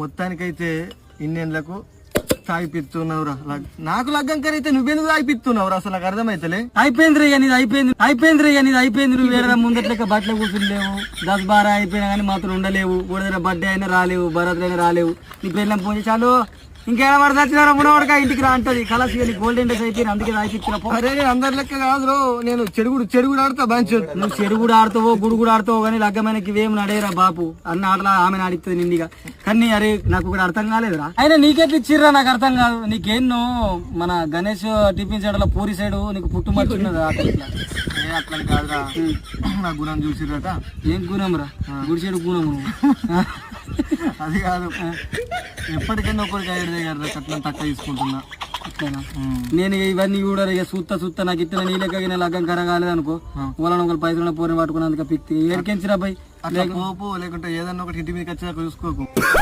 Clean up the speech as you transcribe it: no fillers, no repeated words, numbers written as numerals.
మొత్తానికైతే ఇన్నేళ్లకు తాగిపిస్తున్నావురా. నాకు లగ్గం కరైతే నువ్వెందుకు తాగిపిస్తున్నావురా? అసలు నాకు అర్థమైతలే. అయిపోయింది నీది అయిపోయింది నువ్వు వేరే ముందట్లెక్క బట్టలు కూర్చుంటలేవు. 10-12 అయిపోయినా కానీ మాత్రం ఉండలేవు. కూడా బర్త్డే అయినా రాలేవు, బరాత్రి అయినా రాలేవు. నీ పెళ్ళం ఫోన్ చేసి చాలు ఇంకేనా పడి చచ్చినారా మునవాడుగా ఇంటికి రా అంటది. కలసి గోల్డెన్ డేస్ అయిపోయింది, అందుకే తాగిపిచ్చిన. అరే నేను అందరి లెక్క కాదు, నేను చెడుగుడు ఆడతా బంచు. నువ్వు చెడుగుడు ఆడుతావో గుడుగుడు ఆడుతావో కానీ లగ్గమైనకి ఇవేం నడేరా బాపు. అన్న ఆటలా ఆమె ఆడిస్తుంది నిండిగా. కానీ అరే నాకు కూడా అర్థం కాలేదురా. అయినా నీకెట్లు ఇచ్చిర్రా నాకు అర్థం కాదు. నీకేన్నో మన గణేష్ టిఫిన్ సెంటర్ లో పూరి సైడ్ నీకు పుట్టుమర్చున్నది ఆట. అట్లా కాదురా, నా గుణం చూసిరట. ఏం గుణం రా? గుడిసేడు గుణం. అది కాదు, ఎప్పటికైనా ఒకరికి ఐడియా కదా అట్లా తక్కువ తీసుకుంటున్నా. నేను ఇవన్నీ కూడా ఇక సూత్తా నాకు ఇట్లా నీ లెక్క లగ్గం కరగాలేదు అనుకో, వాళ్ళని ఒకరు పైసలు పోని పట్టుకున్నందుకు పిక్తి ఏడికెంచిరా బై. అట్లా పోపు లేకుంటే ఏదన్నా ఒకటి ఇంటి మీదకి వచ్చాక చూసుకోకు.